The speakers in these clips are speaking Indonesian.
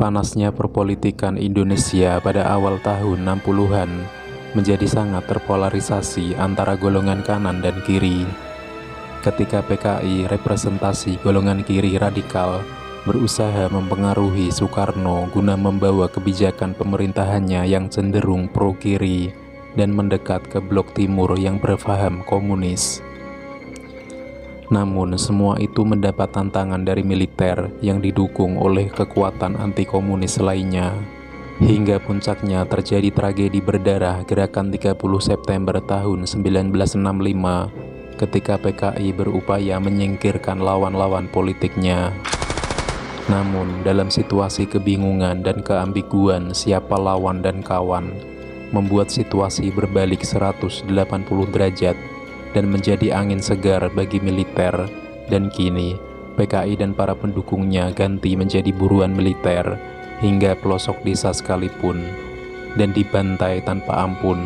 Panasnya perpolitikan Indonesia pada awal tahun 60-an menjadi sangat terpolarisasi antara golongan kanan dan kiri. Ketika PKI representasi golongan kiri radikal berusaha mempengaruhi Soekarno guna membawa kebijakan pemerintahannya yang cenderung pro-kiri dan mendekat ke blok timur yang berpaham komunis. Namun semua itu mendapat tantangan dari militer yang didukung oleh kekuatan anti-komunis lainnya. Hingga puncaknya terjadi tragedi berdarah gerakan 30 September tahun 1965 ketika PKI berupaya menyingkirkan lawan-lawan politiknya. Namun dalam situasi kebingungan dan keambiguan siapa lawan dan kawan, membuat situasi berbalik 180 derajat dan menjadi angin segar bagi militer, dan kini PKI dan para pendukungnya ganti menjadi buruan militer hingga pelosok desa sekalipun, dan dibantai tanpa ampun.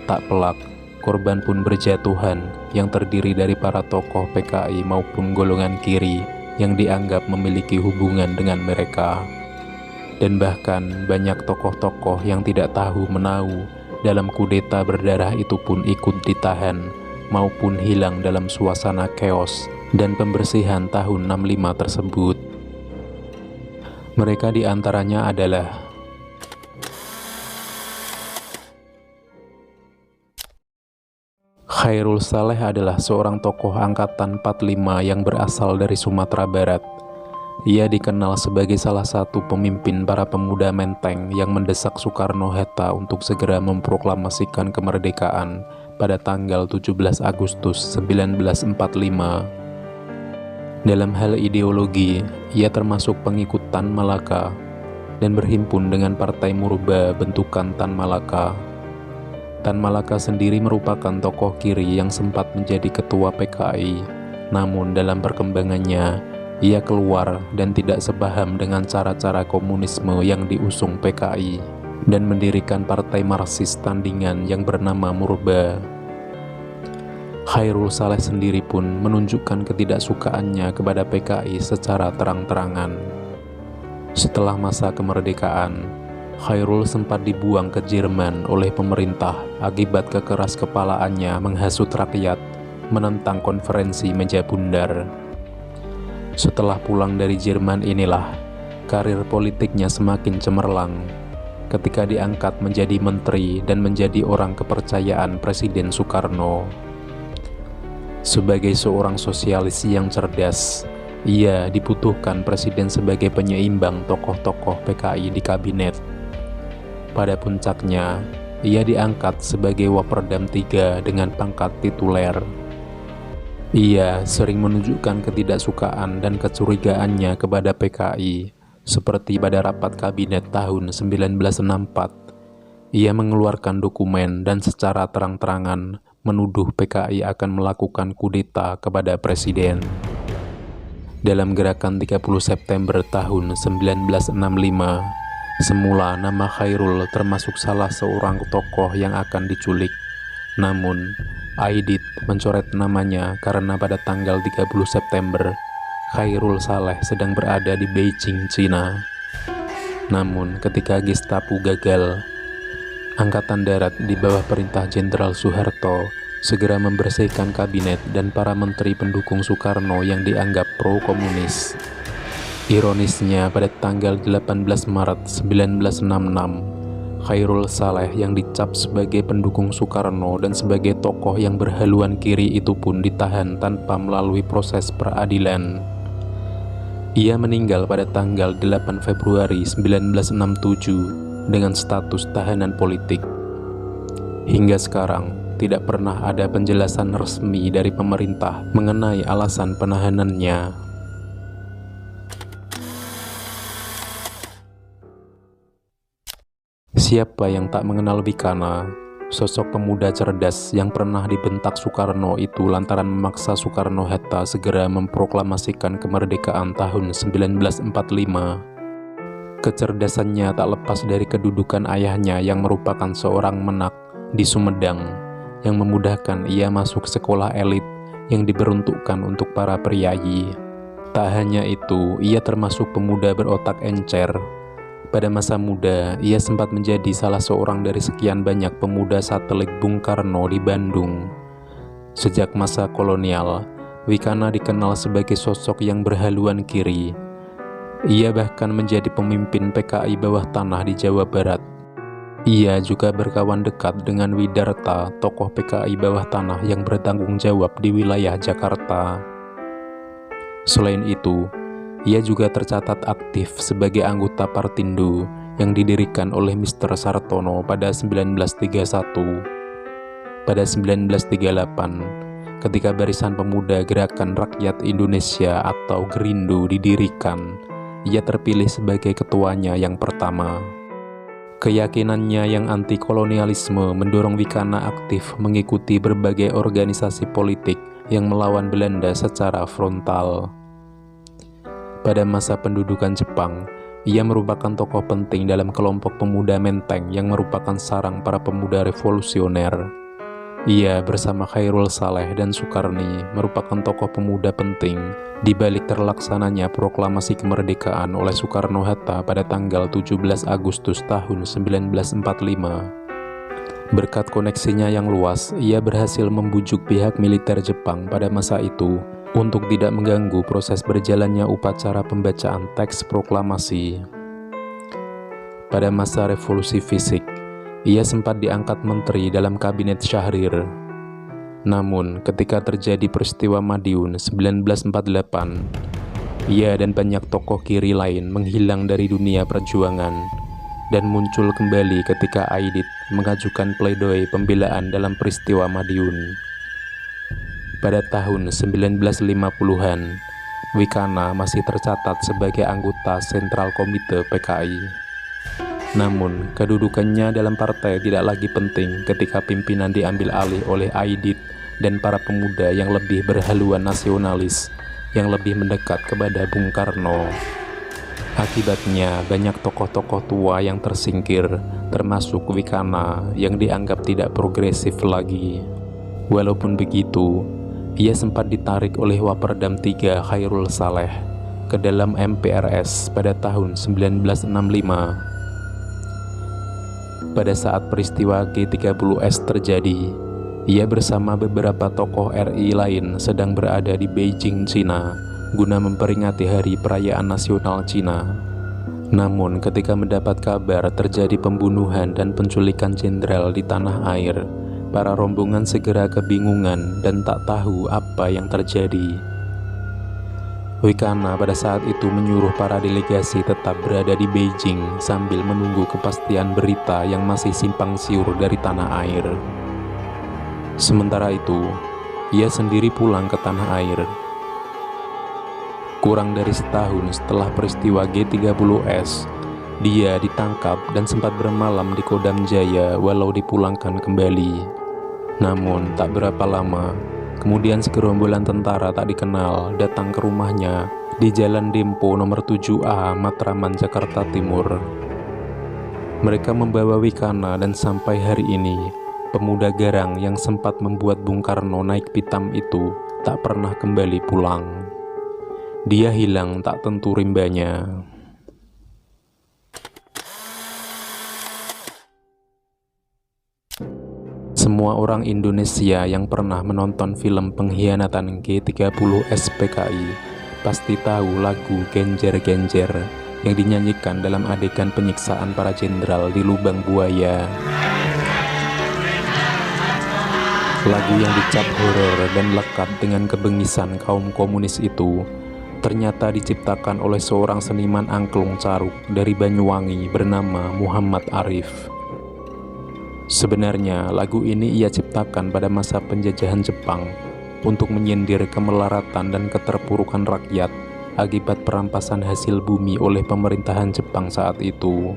Tak pelak, korban pun berjatuhan yang terdiri dari para tokoh PKI maupun golongan kiri yang dianggap memiliki hubungan dengan mereka. Dan bahkan banyak tokoh-tokoh yang tidak tahu menau dalam kudeta berdarah itu pun ikut ditahan maupun hilang dalam suasana chaos dan pembersihan tahun 65 tersebut. Mereka diantaranya adalah Chairul Saleh adalah seorang tokoh angkatan 45 yang berasal dari Sumatera Barat. Ia dikenal sebagai salah satu pemimpin para pemuda Menteng yang mendesak Soekarno-Hatta untuk segera memproklamasikan kemerdekaan pada tanggal 17 Agustus 1945. Dalam hal ideologi, ia termasuk pengikut Tan Malaka dan berhimpun dengan Partai Murba bentukan Tan Malaka. Tan Malaka sendiri merupakan tokoh kiri yang sempat menjadi ketua PKI, namun dalam perkembangannya, ia keluar dan tidak sepaham dengan cara-cara komunisme yang diusung PKI dan mendirikan partai Marxis tandingan yang bernama Murba. Chairul Saleh sendiri pun menunjukkan ketidaksukaannya kepada PKI secara terang-terangan. Setelah masa kemerdekaan, Chairul sempat dibuang ke Jerman oleh pemerintah akibat kekeras-kepalaannya menghasut rakyat menentang konferensi meja bundar. Setelah pulang dari Jerman inilah karir politiknya semakin cemerlang ketika diangkat menjadi menteri dan menjadi orang kepercayaan Presiden Soekarno. Sebagai seorang sosialis yang cerdas, ia dibutuhkan Presiden sebagai penyeimbang tokoh-tokoh PKI di kabinet. Pada puncaknya, ia diangkat sebagai Waperdam III dengan pangkat tituler. Ia sering menunjukkan ketidaksukaan dan kecurigaannya kepada PKI, seperti pada rapat kabinet tahun 1964. Ia mengeluarkan dokumen dan secara terang-terangan menuduh PKI akan melakukan kudeta kepada presiden. Dalam gerakan 30 September tahun 1965, semula nama Chairul termasuk salah seorang tokoh yang akan diculik. Namun, Aidit mencoret namanya karena pada tanggal 30 September, Chairul Saleh sedang berada di Beijing, Cina. Namun ketika Gestapo gagal, Angkatan Darat di bawah perintah Jenderal Soeharto segera membersihkan kabinet dan para menteri pendukung Soekarno yang dianggap pro-komunis. Ironisnya, pada tanggal 18 Maret 1966, Chairul Saleh yang dicap sebagai pendukung Soekarno dan sebagai tokoh yang berhaluan kiri itu pun ditahan tanpa melalui proses peradilan. Ia meninggal pada tanggal 8 Februari 1967 dengan status tahanan politik. Hingga sekarang, tidak pernah ada penjelasan resmi dari pemerintah mengenai alasan penahanannya. Siapa yang tak mengenal Bikana, sosok pemuda cerdas yang pernah dibentak Soekarno itu lantaran memaksa Soekarno-Hatta segera memproklamasikan kemerdekaan tahun 1945. Kecerdasannya tak lepas dari kedudukan ayahnya yang merupakan seorang menak di Sumedang, yang memudahkan ia masuk sekolah elit yang diperuntukkan untuk para priayi. Tak hanya itu, ia termasuk pemuda berotak encer. Pada masa muda, ia sempat menjadi salah seorang dari sekian banyak pemuda satelit Bung Karno di Bandung. Sejak masa kolonial, Wikana dikenal sebagai sosok yang berhaluan kiri. Ia bahkan menjadi pemimpin PKI bawah tanah di Jawa Barat. Ia juga berkawan dekat dengan Widarta, tokoh PKI bawah tanah yang bertanggung jawab di wilayah Jakarta. Selain itu, ia juga tercatat aktif sebagai anggota Partindo yang didirikan oleh Mr. Sartono pada 1931. Pada 1938, ketika Barisan Pemuda Gerakan Rakyat Indonesia atau Gerindo didirikan, ia terpilih sebagai ketuanya yang pertama. Keyakinannya yang anti-kolonialisme mendorong Wikana aktif mengikuti berbagai organisasi politik yang melawan Belanda secara frontal. Pada masa pendudukan Jepang, ia merupakan tokoh penting dalam kelompok pemuda Menteng yang merupakan sarang para pemuda revolusioner. Ia bersama Khairul Saleh dan Sukarni merupakan tokoh pemuda penting di balik terlaksananya proklamasi kemerdekaan oleh Soekarno-Hatta pada tanggal 17 Agustus tahun 1945. Berkat koneksinya yang luas, ia berhasil membujuk pihak militer Jepang pada masa itu untuk tidak mengganggu proses berjalannya upacara pembacaan teks proklamasi. Pada masa revolusi fisik, ia sempat diangkat menteri dalam kabinet Syahrir. Namun, ketika terjadi peristiwa Madiun 1948, ia dan banyak tokoh kiri lain menghilang dari dunia perjuangan dan muncul kembali ketika Aidit mengajukan pledoi pembelaan dalam peristiwa Madiun. Pada tahun 1950-an, Wikana masih tercatat sebagai anggota Sentral Komite PKI. Namun, kedudukannya dalam partai tidak lagi penting ketika pimpinan diambil alih oleh Aidit dan para pemuda yang lebih berhaluan nasionalis, yang lebih mendekat kepada Bung Karno. Akibatnya, banyak tokoh-tokoh tua yang tersingkir, termasuk Wikana yang dianggap tidak progresif lagi. Walaupun begitu, ia sempat ditarik oleh Waperdam III Khairul Saleh ke dalam MPRS pada tahun 1965. Pada saat peristiwa G30S terjadi, ia bersama beberapa tokoh RI lain sedang berada di Beijing, Cina, guna memperingati Hari Perayaan Nasional Cina. Namun, ketika mendapat kabar terjadi pembunuhan dan penculikan jenderal di tanah air, para rombongan segera kebingungan dan tak tahu apa yang terjadi. Wikana pada saat itu menyuruh para delegasi tetap berada di Beijing sambil menunggu kepastian berita yang masih simpang siur dari tanah air. Sementara itu, ia sendiri pulang ke tanah air. Kurang dari setahun setelah peristiwa G30S, dia ditangkap dan sempat bermalam di Kodam Jaya walau dipulangkan kembali. Namun, tak berapa lama, kemudian segerombolan tentara tak dikenal datang ke rumahnya di Jalan Dempo nomor 7A, Matraman, Jakarta Timur. Mereka membawa Wikana dan sampai hari ini, pemuda garang yang sempat membuat Bung Karno naik pitam itu tak pernah kembali pulang. Dia hilang tak tentu rimbanya. Semua orang Indonesia yang pernah menonton film pengkhianatan G30S PKI pasti tahu lagu Genjer-Genjer yang dinyanyikan dalam adegan penyiksaan para jenderal di lubang buaya. Lagu yang dicap horor dan lekat dengan kebengisan kaum komunis itu ternyata diciptakan oleh seorang seniman angklung caruk dari Banyuwangi bernama Muhammad Arif. Sebenarnya lagu ini ia ciptakan pada masa penjajahan Jepang untuk menyindir kemelaratan dan keterpurukan rakyat akibat perampasan hasil bumi oleh pemerintahan Jepang saat itu.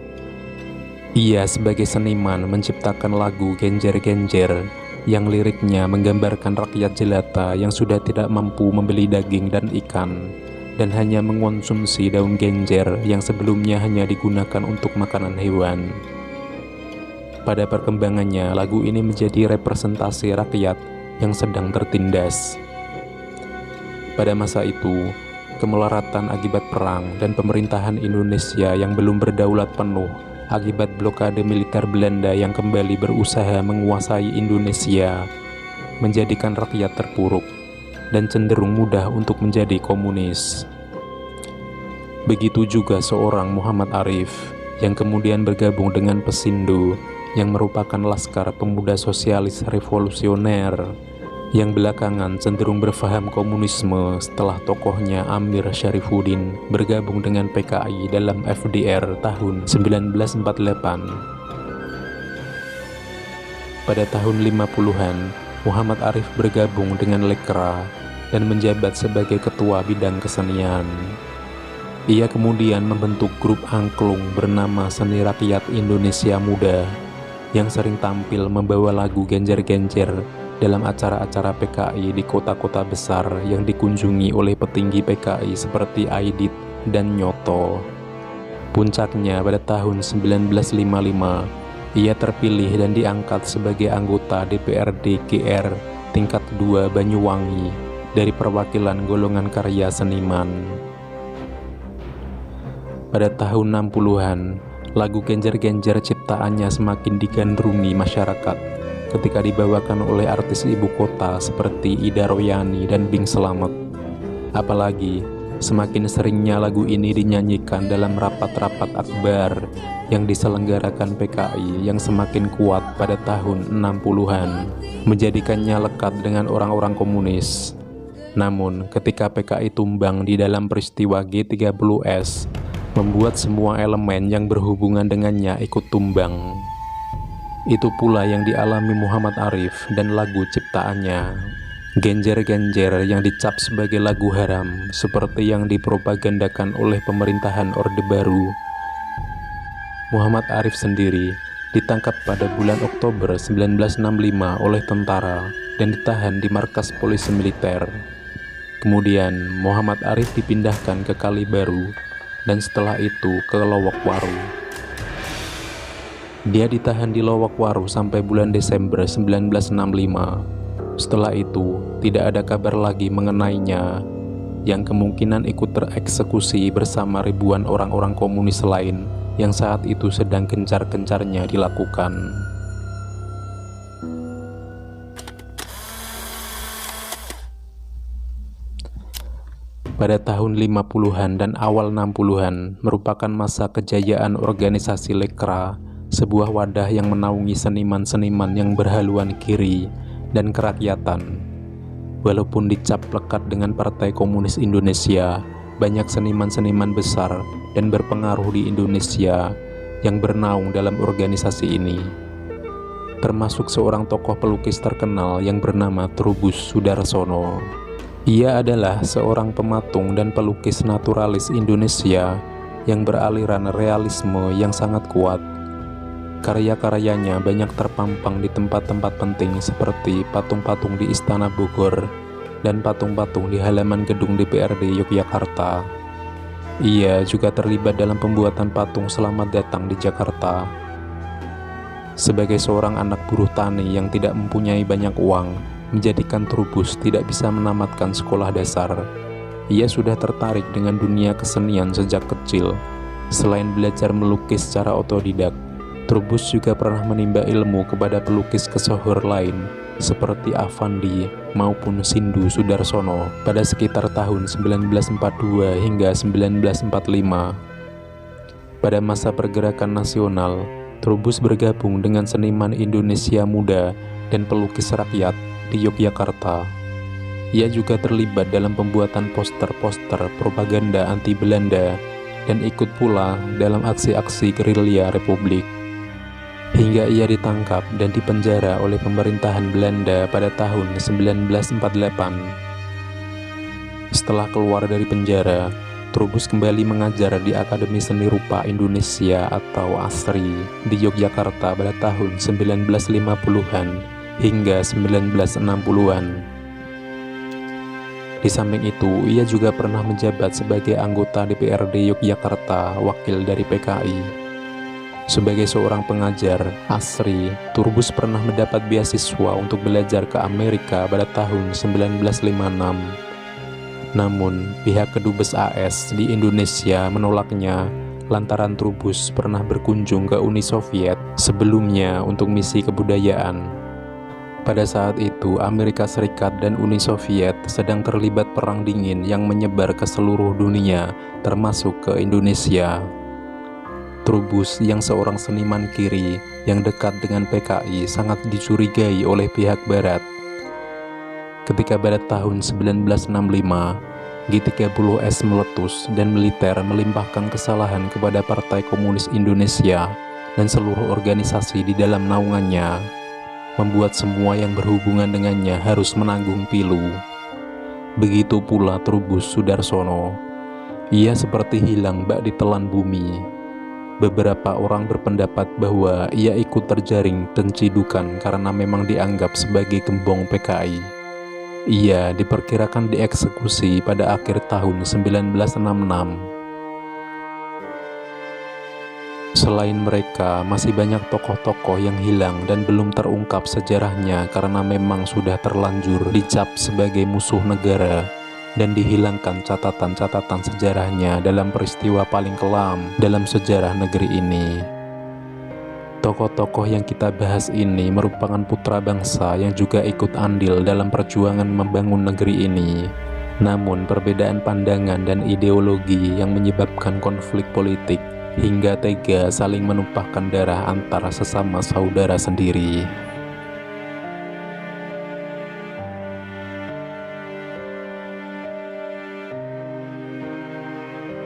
Ia sebagai seniman menciptakan lagu Genjer-Genjer yang liriknya menggambarkan rakyat jelata yang sudah tidak mampu membeli daging dan ikan dan hanya mengonsumsi daun genjer yang sebelumnya hanya digunakan untuk makanan hewan. Pada perkembangannya, lagu ini menjadi representasi rakyat yang sedang tertindas. Pada masa itu, kemelaratan akibat perang dan pemerintahan Indonesia yang belum berdaulat penuh akibat blokade militer Belanda yang kembali berusaha menguasai Indonesia, menjadikan rakyat terpuruk dan cenderung mudah untuk menjadi komunis. Begitu juga seorang Muhammad Arif yang kemudian bergabung dengan Pesindo yang merupakan laskar pemuda sosialis revolusioner yang belakangan cenderung berfaham komunisme setelah tokohnya Amir Syarifuddin bergabung dengan PKI dalam FDR tahun 1948. Pada tahun 50-an, Muhammad Arif bergabung dengan Lekra dan menjabat sebagai ketua bidang kesenian. Ia kemudian membentuk grup angklung bernama Seni Rakyat Indonesia Muda yang sering tampil membawa lagu genjer-genjer dalam acara-acara PKI di kota-kota besar yang dikunjungi oleh petinggi PKI seperti Aidit dan Nyoto. Puncaknya pada tahun 1955, ia terpilih dan diangkat sebagai anggota DPRD GR tingkat 2 Banyuwangi dari perwakilan golongan karya seniman. Pada tahun 60-an, lagu genjer-genjer ciptaannya semakin digandrungi masyarakat ketika dibawakan oleh artis ibu kota seperti Ida Royani dan Bing Slamet. Apalagi, semakin seringnya lagu ini dinyanyikan dalam rapat-rapat akbar yang diselenggarakan PKI yang semakin kuat pada tahun 60-an, menjadikannya lekat dengan orang-orang komunis. Namun, ketika PKI tumbang di dalam peristiwa G30S, membuat semua elemen yang berhubungan dengannya ikut tumbang. Itu pula yang dialami Muhammad Arif dan lagu ciptaannya, genjer-genjer yang dicap sebagai lagu haram seperti yang dipropagandakan oleh pemerintahan Orde Baru. Muhammad Arif sendiri ditangkap pada bulan Oktober 1965 oleh tentara dan ditahan di markas polisi militer. Kemudian Muhammad Arif dipindahkan ke Kalibaru dan setelah itu ke Lowokwaru. Dia ditahan di Lowokwaru sampai bulan Desember 1965. Setelah itu, tidak ada kabar lagi mengenainya, yang kemungkinan ikut tereksekusi bersama ribuan orang-orang komunis lain yang saat itu sedang gencar-gencarnya dilakukan. Pada tahun 50-an dan awal 60-an merupakan masa kejayaan organisasi Lekra, sebuah wadah yang menaungi seniman-seniman yang berhaluan kiri dan kerakyatan. Walaupun dicap lekat dengan Partai Komunis Indonesia, banyak seniman-seniman besar dan berpengaruh di Indonesia yang bernaung dalam organisasi ini, termasuk seorang tokoh pelukis terkenal yang bernama Trubus Sudarsono. Ia adalah seorang pematung dan pelukis naturalis Indonesia yang beraliran realisme yang sangat kuat. Karya-karyanya banyak terpampang di tempat-tempat penting seperti patung-patung di Istana Bogor dan patung-patung di halaman gedung DPRD Yogyakarta. Ia juga terlibat dalam pembuatan patung Selamat Datang di Jakarta. Sebagai seorang anak buruh tani yang tidak mempunyai banyak uang, menjadikan Trubus tidak bisa menamatkan sekolah dasar. Ia sudah tertarik dengan dunia kesenian sejak kecil. Selain belajar melukis secara otodidak, Trubus juga pernah menimba ilmu kepada pelukis kesohor lain seperti Avandi maupun Sindu Sudarsono pada sekitar tahun 1942 hingga 1945. Pada masa pergerakan nasional, Trubus bergabung dengan seniman Indonesia Muda dan pelukis rakyat di Yogyakarta. Ia juga terlibat dalam pembuatan poster-poster propaganda anti Belanda dan ikut pula dalam aksi-aksi gerilya Republik. Hingga ia ditangkap dan dipenjara oleh pemerintahan Belanda pada tahun 1948. Setelah keluar dari penjara, Trubus kembali mengajar di Akademi Seni Rupa Indonesia atau ASRI di Yogyakarta pada tahun 1950-an hingga 1960-an. Di samping itu, ia juga pernah menjabat sebagai anggota DPRD Yogyakarta, wakil dari PKI. Sebagai seorang pengajar ASRI, Trubus pernah mendapat beasiswa untuk belajar ke Amerika pada tahun 1956. Namun, pihak kedubes AS di Indonesia menolaknya lantaran Trubus pernah berkunjung ke Uni Soviet sebelumnya untuk misi kebudayaan. Pada saat itu, Amerika Serikat dan Uni Soviet sedang terlibat perang dingin yang menyebar ke seluruh dunia, termasuk ke Indonesia. Trubus yang seorang seniman kiri yang dekat dengan PKI sangat dicurigai oleh pihak Barat. Ketika pada tahun 1965, G30S meletus dan militer melimpahkan kesalahan kepada Partai Komunis Indonesia dan seluruh organisasi di dalam naungannya, membuat semua yang berhubungan dengannya harus menanggung pilu. Begitu pula Trubus Sudarsono. Ia seperti hilang bak ditelan bumi. Beberapa orang berpendapat bahwa ia ikut terjaring dan cidukan karena memang dianggap sebagai gembong PKI. Ia diperkirakan dieksekusi pada akhir tahun 1966. Selain mereka, masih banyak tokoh-tokoh yang hilang dan belum terungkap sejarahnya karena memang sudah terlanjur dicap sebagai musuh negara dan dihilangkan catatan-catatan sejarahnya dalam peristiwa paling kelam dalam sejarah negeri ini. Tokoh-tokoh yang kita bahas ini merupakan putra bangsa yang juga ikut andil dalam perjuangan membangun negeri ini. Namun perbedaan pandangan dan ideologi yang menyebabkan konflik politik hingga tega saling menumpahkan darah antara sesama saudara sendiri.